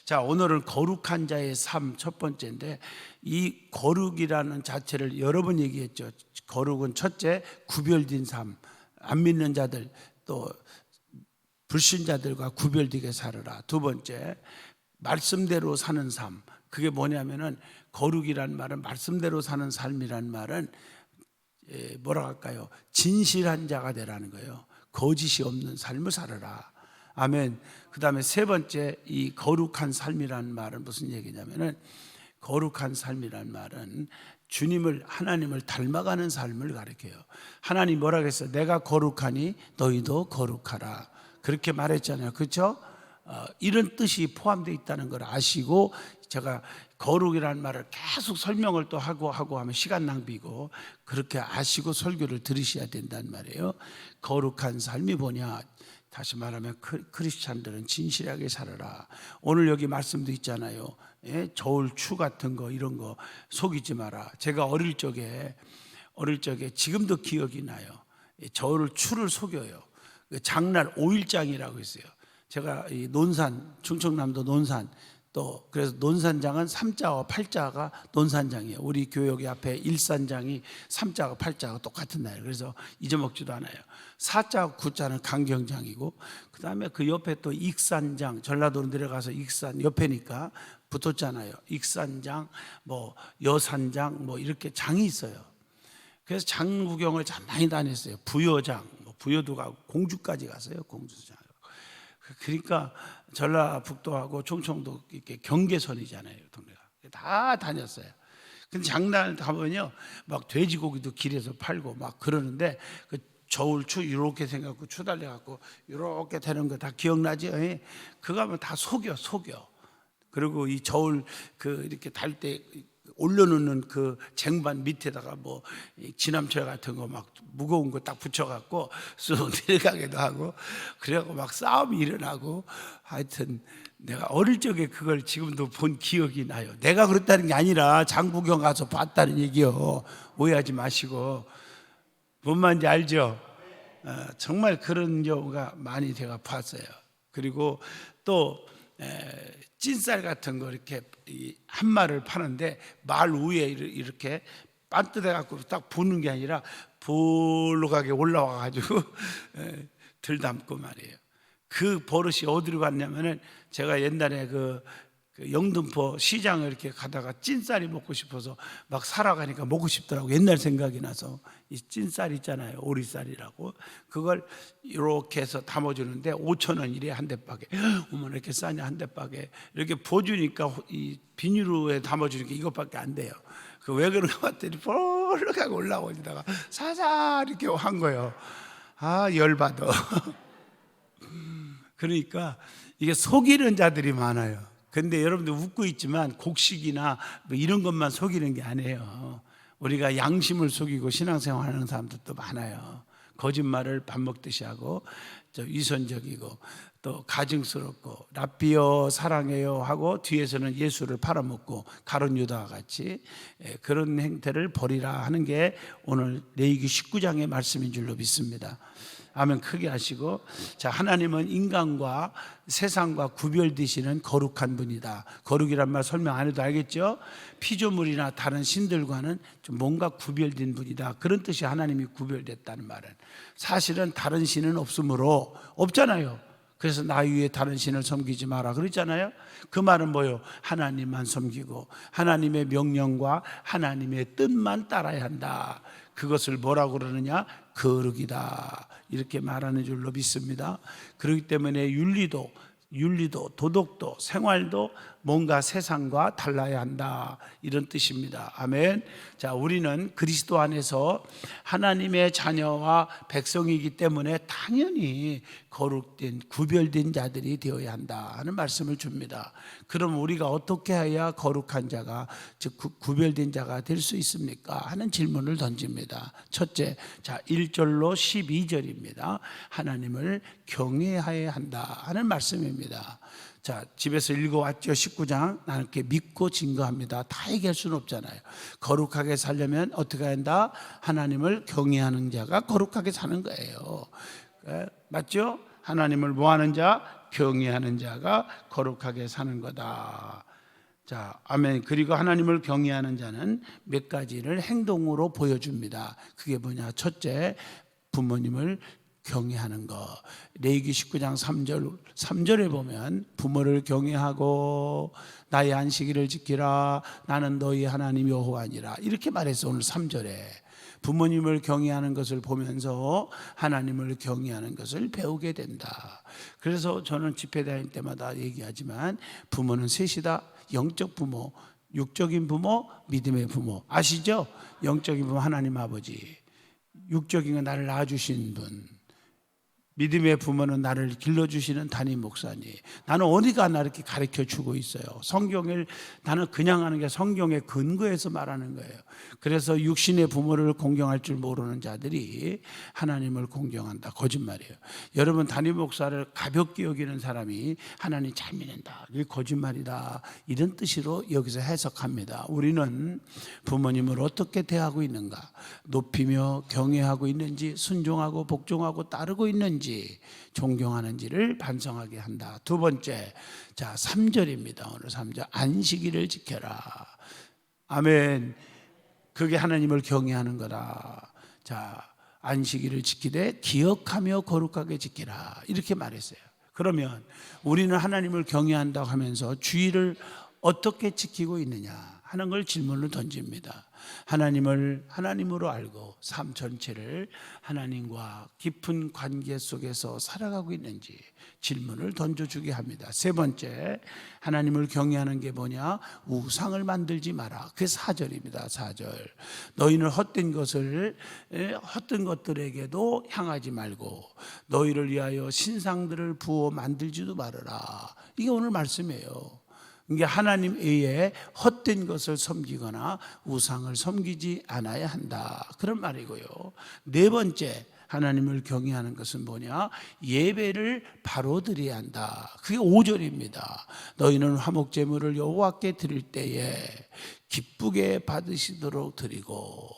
자, 오늘은 거룩한 자의 삶 첫 번째인데, 이 거룩이라는 자체를 여러 번 얘기했죠. 거룩은 첫째, 구별된 삶, 안 믿는 자들 또 불신자들과 구별되게 살아라. 두 번째, 말씀대로 사는 삶. 그게 뭐냐면은, 거룩이란 말은, 말씀대로 사는 삶이란 말은 뭐라 할까요? 진실한 자가 되라는 거예요. 거짓이 없는 삶을 살아라. 아멘. 그 다음에 세 번째, 이 거룩한 삶이란 말은 무슨 얘기냐면은, 거룩한 삶이란 말은 주님을, 하나님을 닮아가는 삶을 가리켜요. 하나님 뭐라 그랬어요? 내가 거룩하니 너희도 거룩하라. 그렇게 말했잖아요. 그렇죠? 이런 뜻이 포함되어 있다는 걸 아시고, 제가 거룩이라는 말을 계속 설명을 또 하고 하면 시간 낭비고, 그렇게 아시고 설교를 들으셔야 된다는 말이에요. 거룩한 삶이 뭐냐? 다시 말하면 크리스찬들은 진실하게 살아라. 오늘 여기 말씀도 있잖아요. 예? 저울 추 같은 거, 이런 거 속이지 마라. 제가 어릴 적에 지금도 기억이 나요. 저울 추를 속여요. 장날 5일장이라고 있어요. 제가 이 논산, 충청남도 논산, 또 그래서 논산장은 3자와 8자가 논산장이에요. 우리 교회 앞에 일산장이 3자와 8자가 똑같은 날. 그래서 잊어먹지도 않아요. 4자, 9자는 강경장이고, 그 다음에 그 옆에 또 익산장, 전라도로 내려가서 익산 옆에니까 붙었잖아요. 익산장, 뭐 여산장, 뭐 이렇게 장이 있어요. 그래서 장 구경을 참 많이 다녔어요. 부여장, 뭐 부여도 가고 공주까지 갔어요. 공주장. 그러니까 전라북도하고 충청도 이렇게 경계선이잖아요, 동네가. 다 다녔어요. 근데 장날 가면요, 막 돼지고기도 길에서 팔고 막 그러는데, 그 저울추 이렇게 생각하고 추 달려갖고 이렇게 되는 거 다 기억나죠? 그거 하면 다 속여. 그리고 이 저울 이렇게 달 때 올려놓는 그 쟁반 밑에다가 뭐 지남철 같은 거 막 무거운 거 딱 붙여갖고 쑥 내려가기도 하고, 그래갖고 막 싸움이 일어나고. 하여튼 내가 어릴 적에 그걸 지금도 본 기억이 나요. 내가 그랬다는 게 아니라 장구경 가서 봤다는 얘기요. 오해하지 마시고. 뭔 말인지 알죠? 정말 그런 경우가 많이 제가 봤어요. 그리고 또 찐쌀 같은 거 이렇게 한 마를 파는데, 말 위에 이렇게 반듯해 갖고 딱 부는 게 아니라 볼록하게 올라와 가지고 들담고 말이에요. 그 버릇이 어디로 갔냐면은, 제가 옛날에 그 영등포 시장을 이렇게 가다가 찐쌀이 먹고 싶어서 막 살아가니까 먹고 싶더라고. 옛날 생각이 나서. 이 찐쌀 있잖아요, 오리쌀이라고. 그걸 이렇게 해서 담아주는데 5,000원 이래 한 대박에. 어머, 이렇게 싸냐 한 대박에. 이렇게 보주니까 이 비닐로에 담아주니까 이것밖에 안 돼요. 그 왜 그런가 봤더니 볼록하게 올라오다가 사살 이렇게 한 거예요. 아, 열받아. 그러니까 이게 속이는 자들이 많아요. 근데 여러분들 웃고 있지만 곡식이나 뭐 이런 것만 속이는 게 아니에요. 우리가 양심을 속이고 신앙생활하는 사람들도 많아요. 거짓말을 밥 먹듯이 하고, 위선적이고 또 가증스럽고, 랍비여 사랑해요 하고 뒤에서는 예수를 팔아먹고 가룟 유다와 같이 그런 행태를 버리라 하는 게 오늘 레위기 19장의 말씀인 줄로 믿습니다. 아멘. 크게 하시고. 자, 하나님은 인간과 세상과 구별되시는 거룩한 분이다. 거룩이란 말 설명 안 해도 알겠죠? 피조물이나 다른 신들과는 좀 뭔가 구별된 분이다. 그런 뜻이 하나님이 구별됐다는 말은. 사실은 다른 신은 없잖아요. 그래서 나 위에 다른 신을 섬기지 마라 그랬잖아요. 그 말은 뭐예요? 하나님만 섬기고 하나님의 명령과 하나님의 뜻만 따라야 한다. 그것을 뭐라고 그러느냐? 거룩이다. 이렇게 말하는 줄로 믿습니다. 그렇기 때문에 윤리도 도덕도 생활도 뭔가 세상과 달라야 한다, 이런 뜻입니다. 아멘. 자, 우리는 그리스도 안에서 하나님의 자녀와 백성이기 때문에 당연히 거룩된 구별된 자들이 되어야 한다 하는 말씀을 줍니다. 그럼 우리가 어떻게 해야 거룩한 자가, 즉 구별된 자가 될 수 있습니까? 하는 질문을 던집니다. 첫째, 자 1절로 12절입니다. 하나님을 경외해야 한다 하는 말씀입니다. 자, 집에서 읽어왔죠. 19장. 나는 이렇게 믿고 증거합니다. 다 얘기할 수는 없잖아요. 거룩하게 살려면 어떻게 한다? 하나님을 경외하는 자가 거룩하게 사는 거예요. 맞죠? 하나님을 뭐하는 자? 경외하는 자가 거룩하게 사는 거다. 자, 아멘. 그리고 하나님을 경외하는 자는 몇 가지를 행동으로 보여줍니다. 그게 뭐냐? 첫째, 부모님을 경외하는 것. 레위기 19장 3절에 보면 부모를 경외하고 나의 안식일을 지키라. 나는 너희 하나님 여호와니라. 이렇게 말해서 오늘 3절에 부모님을 경외하는 것을 보면서 하나님을 경외하는 것을 배우게 된다. 그래서 저는 집회 다닐 때마다 얘기하지만 부모는 셋이다. 영적 부모, 육적인 부모, 믿음의 부모. 아시죠? 영적인 부모 하나님 아버지, 육적인 건 나를 낳아주신 분, 믿음의 부모는 나를 길러주시는 담임 목사님. 나는 어디가 나 이렇게 가르쳐주고 있어요. 성경을 나는 그냥 하는 게 성경의 근거에서 말하는 거예요. 그래서 육신의 부모를 공경할 줄 모르는 자들이 하나님을 공경한다. 거짓말이에요. 여러분, 담임 목사를 가볍게 여기는 사람이 하나님 잘 믿는다, 이게 거짓말이다, 이런 뜻으로 여기서 해석합니다. 우리는 부모님을 어떻게 대하고 있는가, 높이며 경외하고 있는지, 순종하고 복종하고 따르고 있는지, 존경하는지를 반성하게 한다. 두 번째, 자 3절입니다. 오늘 3절, 안식일을 지켜라. 아멘. 그게 하나님을 경외하는 거다. 자, 안식일을 지키되 기억하며 거룩하게 지키라, 이렇게 말했어요. 그러면 우리는 하나님을 경외한다고 하면서 주의를 어떻게 지키고 있느냐 하는 걸 질문을 던집니다. 하나님을 하나님으로 알고 삶 전체를 하나님과 깊은 관계 속에서 살아가고 있는지 질문을 던져주게 합니다. 세 번째, 하나님을 경외하는 게 뭐냐? 우상을 만들지 마라. 그게 4절입니다. 4절. 너희는 헛된 것들에게도 향하지 말고 너희를 위하여 신상들을 부어 만들지도 말아라. 이게 오늘 말씀이에요. 이게 하나님 외에 헛된 것을 섬기거나 우상을 섬기지 않아야 한다, 그런 말이고요. 네 번째, 하나님을 경외하는 것은 뭐냐? 예배를 바로 드려야 한다. 그게 5절입니다. 너희는 화목제물을 여호와께 드릴 때에 기쁘게 받으시도록 드리고,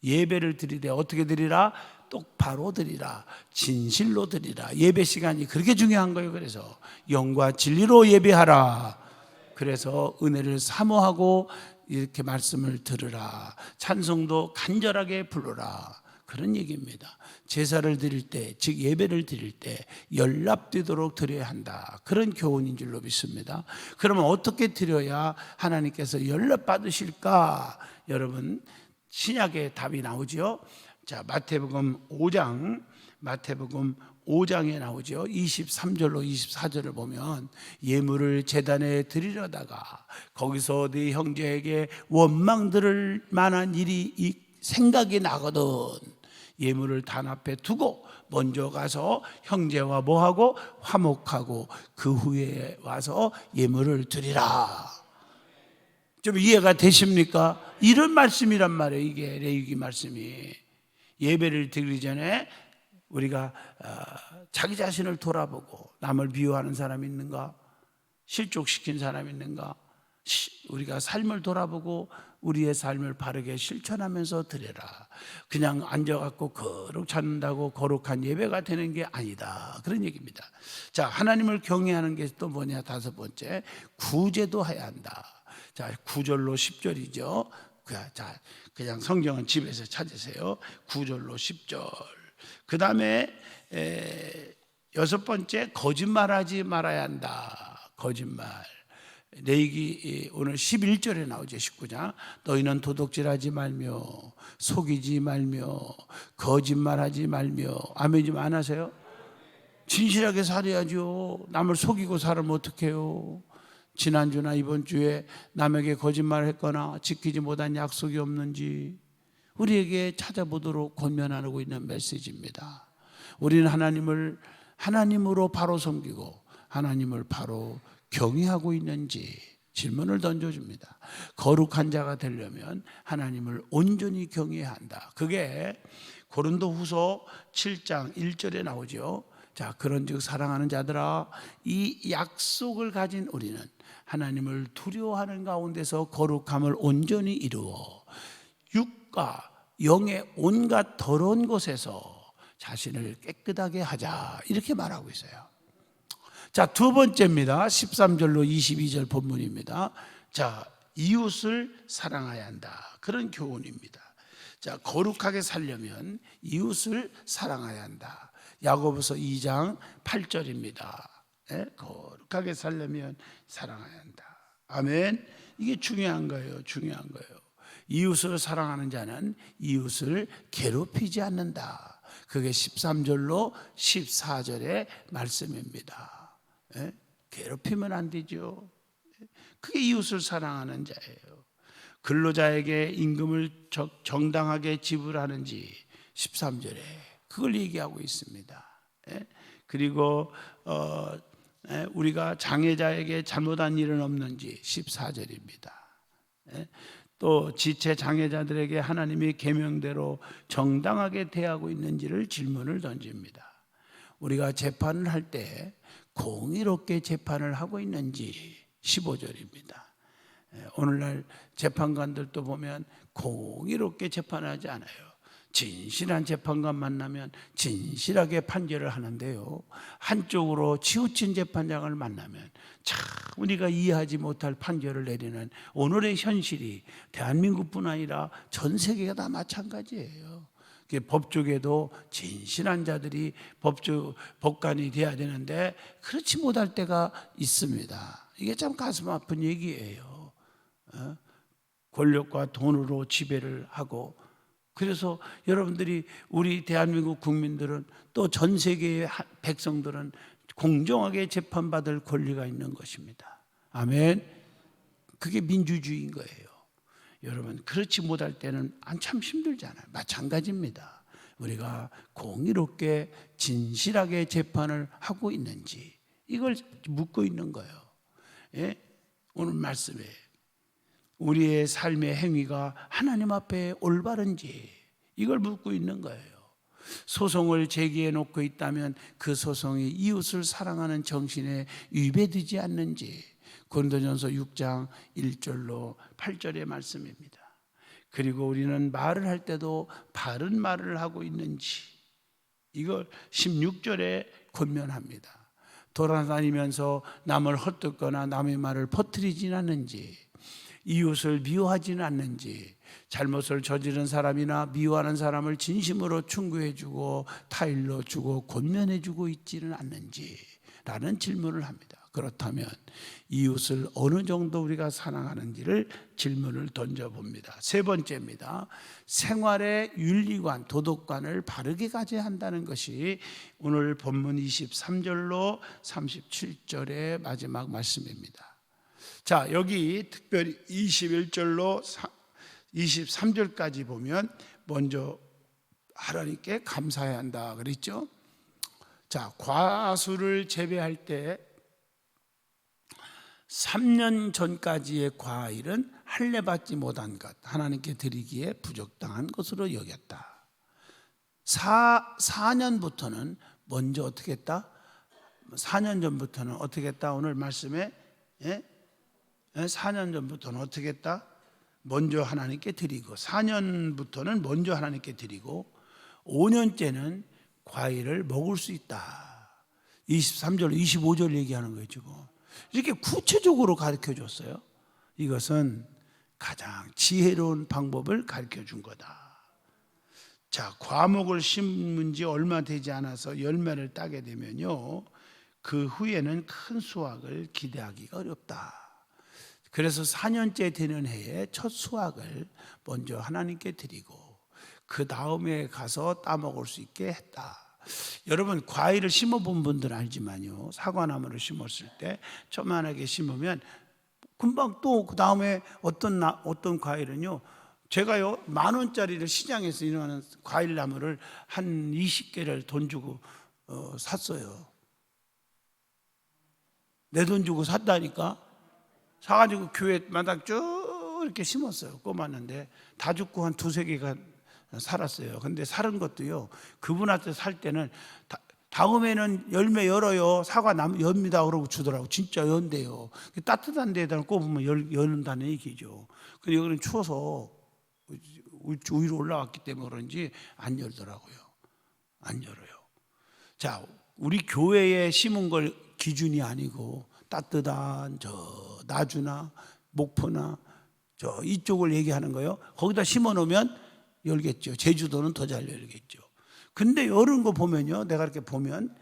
예배를 드리되 어떻게 드리라? 똑바로 드리라, 진실로 드리라. 예배 시간이 그렇게 중요한 거예요. 그래서 영과 진리로 예배하라. 그래서 은혜를 사모하고 이렇게 말씀을 들으라. 찬송도 간절하게 부르라, 그런 얘기입니다. 제사를 드릴 때, 즉 예배를 드릴 때 연락되도록 드려야 한다, 그런 교훈인 줄로 믿습니다. 그러면 어떻게 드려야 하나님께서 연락 받으실까? 여러분, 신약의 답이 나오죠. 자, 마태복음 5장에 나오죠. 23절로 24절을 보면 예물을 제단에 드리려다가 거기서 네 형제에게 원망 들을 만한 일이 생각이 나거든 예물을 단 앞에 두고 먼저 가서 형제와 뭐하고? 화목하고 그 후에 와서 예물을 드리라. 좀 이해가 되십니까? 이런 말씀이란 말이에요. 이게 레위기 말씀이. 예배를 드리기 전에 우리가 자기 자신을 돌아보고, 남을 미워하는 사람이 있는가? 실족시킨 사람이 있는가? 우리가 삶을 돌아보고 우리의 삶을 바르게 실천하면서 드려라. 그냥 앉아갖고 거룩 찾는다고 거룩한 예배가 되는 게 아니다, 그런 얘기입니다. 자, 하나님을 경외하는 게 또 뭐냐? 다섯 번째, 구제도 해야 한다. 자, 9절로 10절이죠. 자, 그냥 성경은 집에서 찾으세요. 9절로 10절. 그 다음에 여섯 번째, 거짓말하지 말아야 한다. 거짓말. 레위기 오늘 11절에 나오죠. 19장. 너희는 도둑질하지 말며 속이지 말며 거짓말하지 말며. 아멘 좀 안 하세요? 진실하게 살아야죠. 남을 속이고 살면 어떡해요? 지난주나 이번 주에 남에게 거짓말을 했거나 지키지 못한 약속이 없는지 우리에게 찾아보도록 권면하고 있는 메시지입니다. 우리는 하나님을 하나님으로 바로 섬기고 하나님을 바로 경외하고 있는지 질문을 던져줍니다. 거룩한 자가 되려면 하나님을 온전히 경외해야 한다. 그게 고린도후서 7장 1절에 나오죠. 자, 그런즉 사랑하는 자들아, 이 약속을 가진 우리는 하나님을 두려워하는 가운데서 거룩함을 온전히 이루어 육과 영의 온갖 더러운 곳에서, 자신을 깨끗하게 하자 이렇게 말하고 있어요. 자, 두 번째입니다. 13절로 22절 본문입니다. 자, 이웃을 사랑해야 한다. 그런 교훈입니다. 자, 거룩하게 살려면 이웃을 사랑해야 한다. 야고보서 2장 8절입니다. 예? 거룩하게 살려면 사랑해야 한다. 아멘. 이게 중요한 거예요. 중요한 거예요. 이웃을 사랑하는 자는 이웃을 괴롭히지 않는다. 그게 13절로 14절의 말씀입니다. 예? 괴롭히면 안 되죠. 그게 이웃을 사랑하는 자예요. 근로자에게 임금을 정당하게 지불하는지 13절에 그걸 얘기하고 있습니다. 예? 그리고 우리가 장애자에게 잘못한 일은 없는지 14절입니다. 예? 또 지체 장애자들에게 하나님이 계명대로 정당하게 대하고 있는지를 질문을 던집니다. 우리가 재판을 할 때 공의롭게 재판을 하고 있는지 15절입니다. 오늘날 재판관들도 보면 공의롭게 재판하지 않아요. 진실한 재판관 만나면 진실하게 판결을 하는데요, 한쪽으로 치우친 재판장을 만나면 참 우리가 이해하지 못할 판결을 내리는 오늘의 현실이 대한민국뿐 아니라 전 세계가 다 마찬가지예요. 법조계도 진실한 자들이 법관이 돼야 되는데 그렇지 못할 때가 있습니다. 이게 참 가슴 아픈 얘기예요. 권력과 돈으로 지배를 하고, 그래서 여러분들이 우리 대한민국 국민들은 또 전 세계의 백성들은 공정하게 재판받을 권리가 있는 것입니다. 아멘. 그게 민주주의인 거예요. 여러분, 그렇지 못할 때는 참 힘들잖아요. 마찬가지입니다. 우리가 공의롭게 진실하게 재판을 하고 있는지 이걸 묻고 있는 거예요. 예? 오늘 말씀에 우리의 삶의 행위가 하나님 앞에 올바른지 이걸 묻고 있는 거예요. 소송을 제기해 놓고 있다면 그 소송이 이웃을 사랑하는 정신에 위배되지 않는지 고린도전서 6장 1절로 8절의 말씀입니다. 그리고 우리는 말을 할 때도 바른 말을 하고 있는지 이걸 16절에 권면합니다. 돌아다니면서 남을 헛듣거나 남의 말을 퍼뜨리진 않는지, 이웃을 미워하지는 않는지, 잘못을 저지른 사람이나 미워하는 사람을 진심으로 충고해주고 타일러주고 권면해주고 있지는 않는지 라는 질문을 합니다. 그렇다면 이웃을 어느 정도 우리가 사랑하는지를 질문을 던져봅니다. 세 번째입니다. 생활의 윤리관, 도덕관을 바르게 가져야 한다는 것이 오늘 본문 23절로 37절의 마지막 말씀입니다. 자, 여기 특별히 21절로 23절까지 보면 먼저 하나님께 감사해야 한다 그랬죠. 자, 과수를 재배할 때 3년 전까지의 과일은 할례 받지 못한 것, 하나님께 드리기에 부적당한 것으로 여겼다. 4년부터는 먼저 어떻게 했다? 4년 전부터는 어떻게 했다? 오늘 말씀에 4년 전부터는 어떻게 했다? 먼저 하나님께 드리고, 4년부터는 먼저 하나님께 드리고, 5년째는 과일을 먹을 수 있다. 23절, 25절 얘기하는 거예요 지금. 이렇게 구체적으로 가르쳐 줬어요. 이것은 가장 지혜로운 방법을 가르쳐 준 거다. 자, 과목을 심은 지 얼마 되지 않아서 열매를 따게 되면요, 그 후에는 큰 수확을 기대하기가 어렵다. 그래서 4년째 되는 해에 첫 수확을 먼저 하나님께 드리고 그 다음에 가서 따먹을 수 있게 했다. 여러분, 과일을 심어본 분들은 알지만요, 사과나무를 심었을 때 조그만하게 심으면 금방 또 그 다음에 어떤 과일은요, 제가요 10,000원짜리를 시장에서 일어나는 과일나무를 한 20개를 돈 주고 샀어요. 내 돈 주고 샀다니까. 사가지고 교회 마당 쭉 이렇게 심었어요. 꼽았는데 다 죽고 한 2-3개가 살았어요. 근데 살은 것도요, 그분한테 살 때는 다음에는 열매 열어요, 사과 엽니다 그러고 주더라고. 진짜 연대요. 따뜻한 데에다 꼽으면 여는다는 얘기죠. 근데 여기는 추워서 위로 올라왔기 때문에 그런지 안 열더라고요. 안 열어요. 자, 우리 교회에 심은 걸 기준이 아니고 따뜻한 저 나주나 목포나 저 이쪽을 얘기하는 거예요. 거기다 심어 놓으면 열겠죠. 제주도는 더 잘 열겠죠. 근데 열은 거 보면요, 내가 이렇게 보면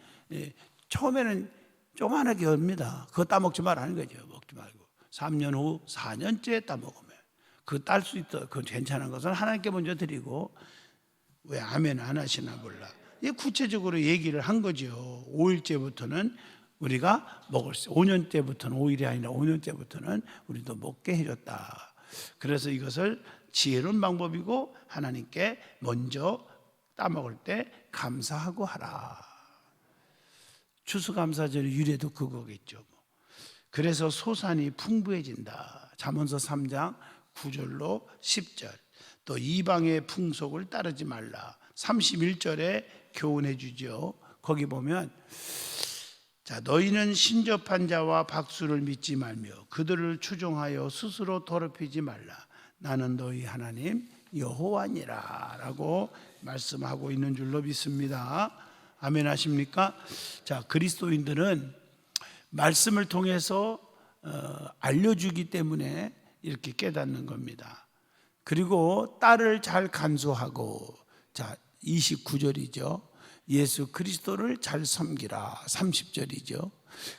처음에는 조그만하게 엽니다. 그거 따먹지 말라는 거죠. 먹지 말고 3년 후 4년째 따먹으면 그 딸 수 있다. 그 괜찮은 것은 하나님께 먼저 드리고. 왜 아멘 안 하시나 몰라. 이 구체적으로 얘기를 한 거죠. 5일째부터는 우리가 먹을 수, 5년째부터는 5일이 아니라 5년째부터는 우리도 먹게 해줬다. 그래서 이것을 지혜로운 방법이고 하나님께 먼저 따먹을 때 감사하고 하라. 추수감사절의 유래도 그거겠죠. 그래서 소산이 풍부해진다. 잠언서 3장 9절로 10절. 또 이방의 풍속을 따르지 말라. 31절에 교훈해 주죠. 거기 보면 자, 너희는 신접한 자와 박수를 믿지 말며 그들을 추종하여 스스로 더럽히지 말라. 나는 너희 하나님 여호와니라 라고 말씀하고 있는 줄로 믿습니다. 아멘 하십니까? 자, 그리스도인들은 말씀을 통해서 알려주기 때문에 이렇게 깨닫는 겁니다. 그리고 딸을 잘 간수하고, 자 29절이죠. 예수 그리스도를 잘 섬기라. 30절이죠.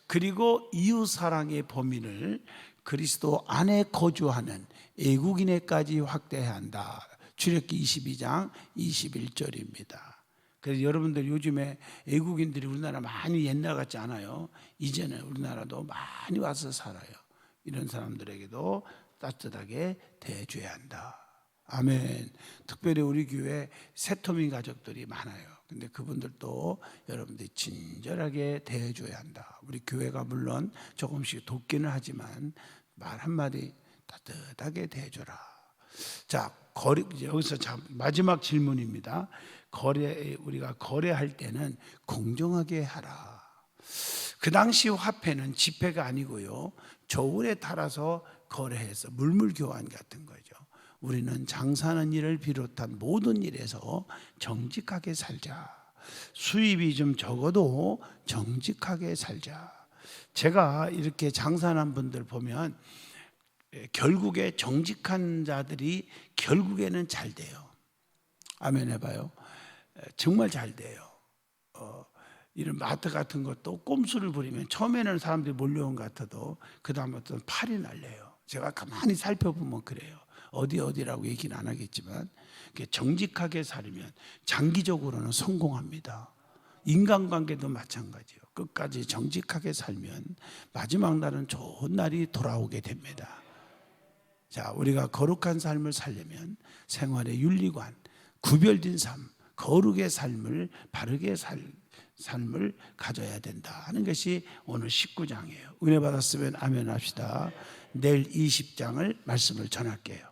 그리고 이웃사랑의 범위를 그리스도 안에 거주하는 애국인에까지 확대해야 한다. 출애굽기 22장 21절입니다. 그래서 여러분들 요즘에 애국인들이 우리나라 많이 옛날 같지 않아요. 이제는 우리나라도 많이 와서 살아요. 이런 사람들에게도 따뜻하게 대해줘야 한다. 아멘. 특별히 우리 교회 새토민 가족들이 많아요. 근데 그분들도 여러분들이 친절하게 대해줘야 한다. 우리 교회가 물론 조금씩 돕기는 하지만 말 한마디 따뜻하게 대해줘라. 자, 여기서 마지막 질문입니다. 우리가 거래할 때는 공정하게 하라. 그 당시 화폐는 지폐가 아니고요, 저울에 따라서 거래해서 물물교환 같은 거죠. 우리는 장사하는 일을 비롯한 모든 일에서 정직하게 살자. 수입이 좀 적어도 정직하게 살자. 제가 이렇게 장사하는 분들 보면 결국에 정직한 자들이 결국에는 잘 돼요. 아멘 해봐요. 정말 잘 돼요. 이런 마트 같은 것도 꼼수를 부리면 처음에는 사람들이 몰려온 것 같아도 그 다음부터는 팔이 날려요. 제가 가만히 살펴보면 그래요. 어디라고 얘기는 안 하겠지만 정직하게 살면 장기적으로는 성공합니다. 인간관계도 마찬가지예요. 끝까지 정직하게 살면 마지막 날은 좋은 날이 돌아오게 됩니다. 자, 우리가 거룩한 삶을 살려면 생활의 윤리관, 구별된 삶, 거룩의 삶을 바르게 삶을 가져야 된다 하는 것이 오늘 19장이에요. 은혜 받았으면 아멘 합시다. 내일 20장을 말씀을 전할게요.